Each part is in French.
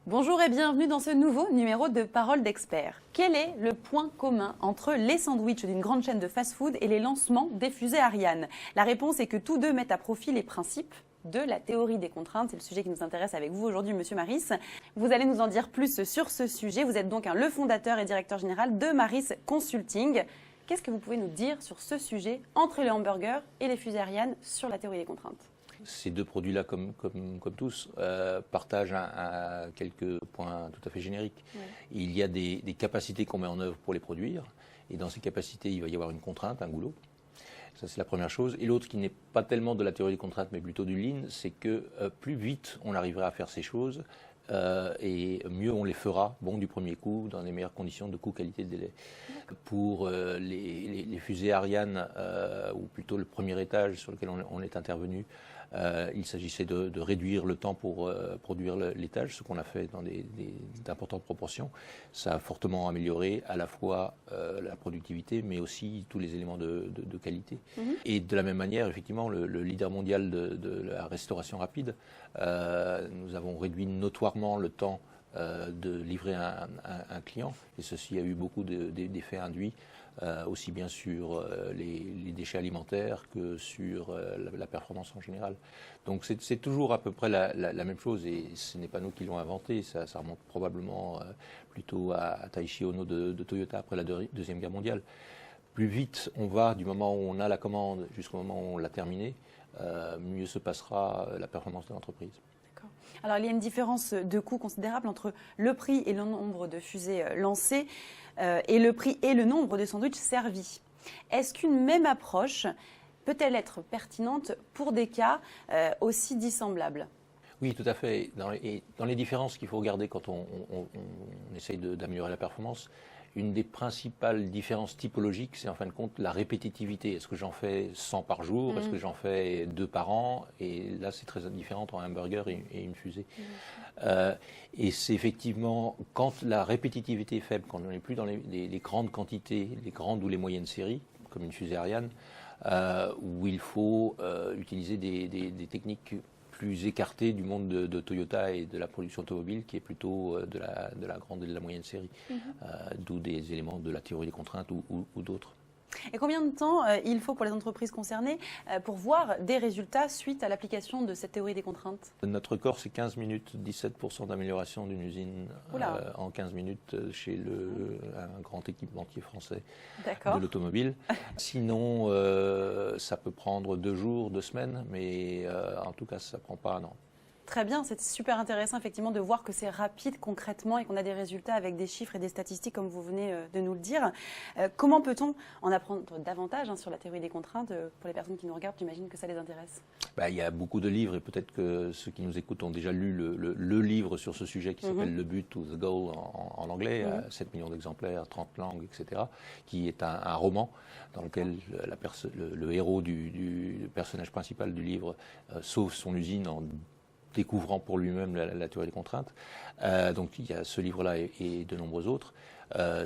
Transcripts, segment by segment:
Bonjour et bienvenue dans ce nouveau numéro de Parole d'experts. Quel est le point commun entre les sandwichs d'une grande chaîne de fast-food et les lancements des fusées Ariane? La réponse est que tous deux mettent à profit les principes de la théorie des contraintes. C'est le sujet qui nous intéresse avec vous aujourd'hui, Monsieur Maris. Vous allez nous en dire plus sur ce sujet. Vous êtes donc le fondateur et directeur général de Maris Consulting. Qu'est-ce que vous pouvez nous dire sur ce sujet entre les hamburgers et les fusées Ariane sur la théorie des contraintes? Ces deux produits-là, comme tous, partagent quelques points tout à fait génériques. Ouais. Il y a des capacités qu'on met en œuvre pour les produire, et dans ces capacités, il va y avoir une contrainte, un goulot. Ça, c'est la première chose. Et l'autre, qui n'est pas tellement de la théorie des contraintes, mais plutôt du lean, c'est que plus vite on arrivera à faire ces choses, et mieux on les fera, du premier coup, dans les meilleures conditions de coût, qualité, de délai. Pour les fusées Ariane, ou plutôt le premier étage sur lequel on est intervenu, il s'agissait de réduire le temps pour produire l'étage, ce qu'on a fait dans d'importantes proportions. Ça a fortement amélioré à la fois la productivité, mais aussi tous les éléments de qualité. Et de la même manière, effectivement, le leader mondial de la restauration rapide, nous avons réduit notoirement le temps de livrer un client, et ceci a eu beaucoup d'effets induits, aussi bien sur les déchets alimentaires que sur la performance en général. Donc c'est toujours à peu près la même chose, et ce n'est pas nous qui l'avons inventé, ça remonte probablement plutôt à Taiichi Ohno de Toyota après la Deuxième Guerre mondiale. Plus vite on va du moment où on a la commande jusqu'au moment où on l'a terminée, mieux se passera la performance de l'entreprise. Alors, il y a une différence de coût considérable entre le prix et le nombre de fusées lancées et le prix et le nombre de sandwichs servis. Est-ce qu'une même approche peut-elle être pertinente pour des cas aussi dissemblables? Oui, tout à fait. Dans les différences qu'il faut regarder quand on essaye d'améliorer la performance, une des principales différences typologiques, c'est en fin de compte la répétitivité. Est-ce que j'en fais 100 par jour? Est-ce que j'en fais 2 par an? Et là, c'est très différent entre un hamburger et une fusée. Et c'est effectivement, quand la répétitivité est faible, quand on n'est plus dans les grandes quantités, les grandes ou les moyennes séries, comme une fusée Ariane, où il faut utiliser des techniques plus écarté du monde de Toyota et de la production automobile, qui est plutôt de la grande et de la moyenne série, d'où des éléments de la théorie des contraintes ou d'autres. Et combien de temps il faut pour les entreprises concernées pour voir des résultats suite à l'application de cette théorie des contraintes? Notre record, c'est 15 minutes, 17% d'amélioration d'une usine en 15 minutes chez un grand équipementier français de l'automobile. Sinon, ça peut prendre 2 jours, 2 semaines, mais en tout cas, ça ne prend pas un an. Très bien, c'est super intéressant effectivement de voir que c'est rapide concrètement et qu'on a des résultats avec des chiffres et des statistiques comme vous venez de nous le dire. Comment peut-on en apprendre davantage sur la théorie des contraintes pour les personnes qui nous regardent? J'imagine que ça les intéresse. Il y a beaucoup de livres, et peut-être que ceux qui nous écoutent ont déjà lu le livre sur ce sujet qui s'appelle The But ou The Goal en anglais, 7 millions d'exemplaires, 30 langues, etc., qui est un roman dans lequel le héros du personnage principal du livre sauve son usine en découvrant pour lui-même la théorie des contraintes. Donc il y a ce livre-là et de nombreux autres.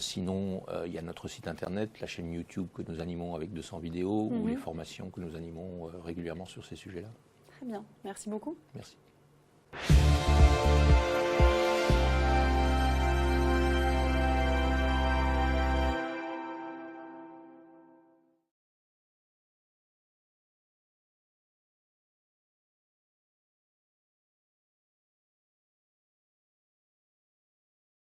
Sinon, il y a notre site internet, la chaîne YouTube que nous animons avec 200 vidéos, ou les formations que nous animons régulièrement sur ces sujets-là. Très bien, merci beaucoup. Merci.